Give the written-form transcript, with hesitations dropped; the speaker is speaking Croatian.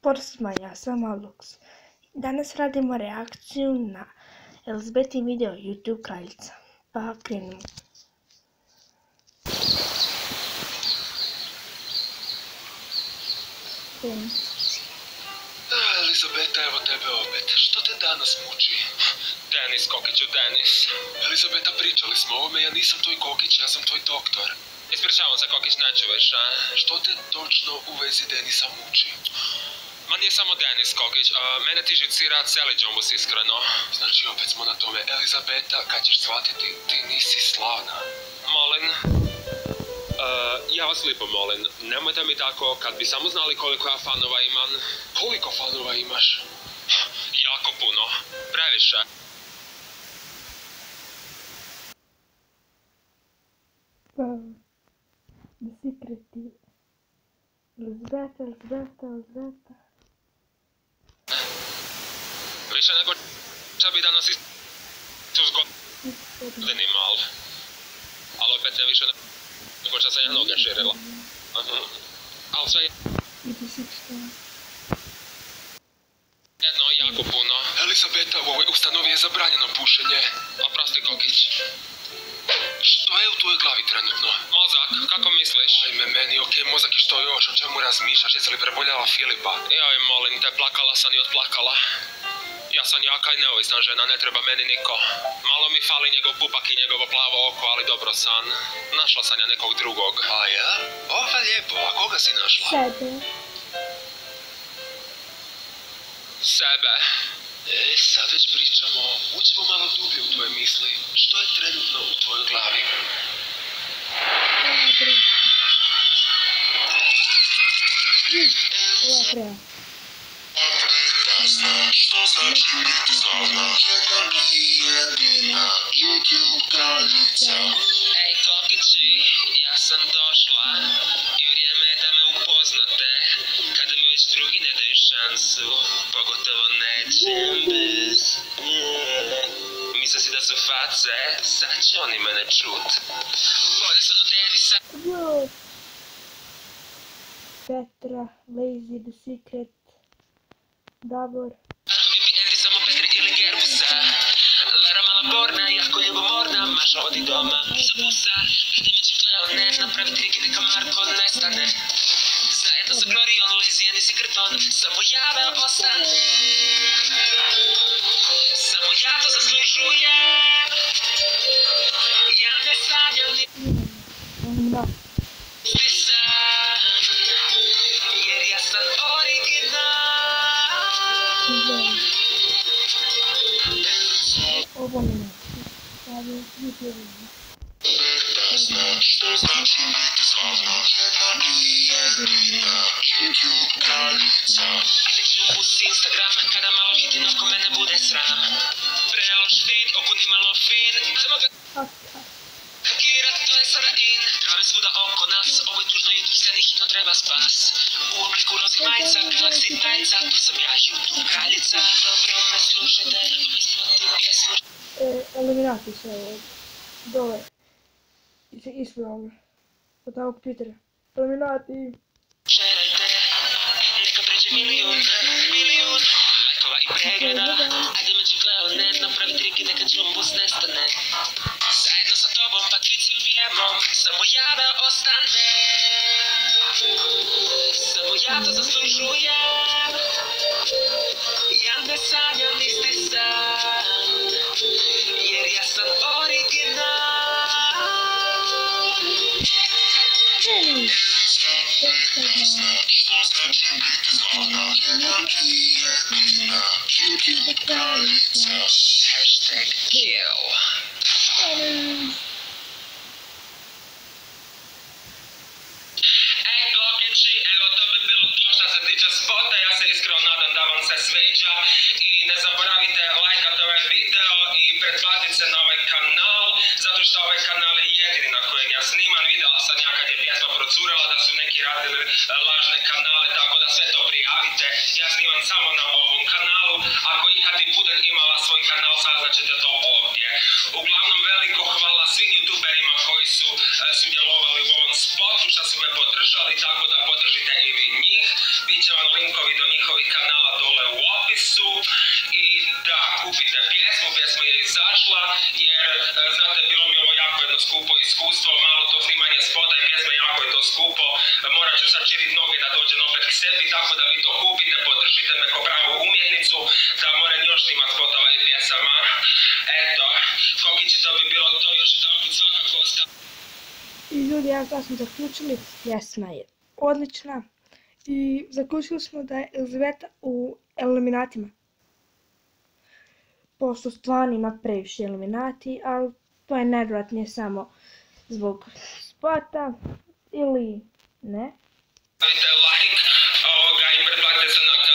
Pozdrav svima, ja sam Alux. Danas radimo reakciju na Elizabetin video YouTube kraljica. Pa krenimo. Elizabeta, evo tebe opet. Što te danas muči? Denis, Kokiću, Denis. Elizabeta, pričali smo o ovome, ja nisam tvoj Kokić, ja sam tvoj doktor. Ispričavam se, Kokić, ne čuješ, a? Što te točno u vezi Denisa muči? Ma nije samo Denis, Kokić, mene ti žicira cijeli džombus, iskreno. Znači, opet smo na tome. Elizabeta, kad ćeš shvatiti, ti nisi slavna. Molim? Ja vas lijepo molim, nemojte mi tako, kad bi samo znali koliko ja fanova imam. Koliko fanova imaš? Jako puno, previše. The Secret. Elizabeta. Više nego ča bi danas Isus godini mal. Ali opet ne više nego ča sam ja noge širila. Ali sve jedno jako puno. Elizabeta, u ovoj ustanovi je zabranjeno pušenje. Oprosti, Kokić. Što je u tvojoj glavi trenutno? Mozak, kako misliš? Ajme meni, okej, mozak i što još, o čemu razmišljaš, jesi li preboljela Filipa? Joj, molim te, plakala sam i otplakala. Ja sam jaka i neovisna žena, ne treba meni niko. Malo mi fali njegov pupak i njegovo plavo oko, ali dobro sam. Našla sam ja nekog drugog. A ja? Ova lijepo, a koga si našla? Sebe. Sad već pričamo, uđemo malo dublje u tvoje misli. Što je trenutno u tvojoj glavi? Što znači biti slavna? Jedna i jedina YouTube kraljica. Ej, Kokići, ja sam došla i vrijeme je da me upoznate. Kada mi već drugi ne daju šansu, pogotovo nećem bez. Mislio si da su face, sad će oni mene čut. Bolje sam od Denisa. Petra, Lazy, The Secret, Davor. Samo Petri ili Gerbusa. Lara mala borna, jako ljubomorna, maža odi doma, pusa pusa. Što me čekljala, ne, napravi triki, neka Marko nestane. Zajedno sa Glorion, Lazy and The Secreton, samo ja me ostane. Samo ja to zaslužujem. Ja ne sanjam ni san, jer ja sam original. Ovo mi je. Što znači biti slavna? Jedna i jedina YouTube kraljica. Uz Instagram, kada malo hitim, oko mene bude sram. Prelož vid, oko nimalo fin. Samo ga hakirat, to je sada in. Drame svuda oko nas, ovo je tužno YouTube sceni, hitno treba spas. U obliku rozih majica, Galaxy tajca, tu sam ja YouTube kraljica. Dobro me slušajte, ispratim pjesmu. Eliminati se dole. Ispravno. Od ovog Twittera. Eliminati. Šerajte, neka pređe milion lajkova i pregleda. Ajde među gleone, napravi triki, neka džombus nestane. Zajedno sa tobom Patrici ubijemo, samo ja da ostane. Samo ja to zaslužujem. Ja ne sanjam isti san, jer ja sam original. Što znači biti slavna? Jedna i jedina YouTube kraljica. Hashtag kill. Ej, Kokići, evo to bi bilo to što se tiče spota. Ja se iskreno nadam da vam se sviđa. I ne zaboravite lajkati ovaj video i pretplatiti se na ovaj kanal. Zato što ovaj kanal je jedini na kojem ja snimam. Vidjela sam ja kad je pjesma procurela da su neki radili lažne kanale, tako da sve to prijavite. Ja snimam samo na ovom kanalu. Ako ikad i budem imala svoj kanal, saznaćete to ovdje. Uglavnom, veliko hvala svim youtuberima koji su sudjelovali u ovom spotu, što su me podržali, tako da podržite i vi njih. Biće vam linkovi do njihovih kanala dole u opisu. I da, kupite pjesmu, pjesma je izašla, jer znate, bilo mi ovo jako jedno skupo iskustvo, malo to snimanje spota i pjesme, jako je to skupo. Morat ću sad širit noge da dođem opet k sebi, tako da vi to kupite, podržite me ko pravu umjetnicu, da moram još snimat spotova i pjesama. Eto, Kokići, to bi bilo to, još jedanput svakako ostavljam. I ljudi, ja smo zaključili, pjesma je odlična i zaključili smo da je Elizaveta u eliminatima. Pošto stvarno ima previše eliminati, ali to je najvjerojatnije samo zbog spota ili ne. Stavite like i pretplatite se na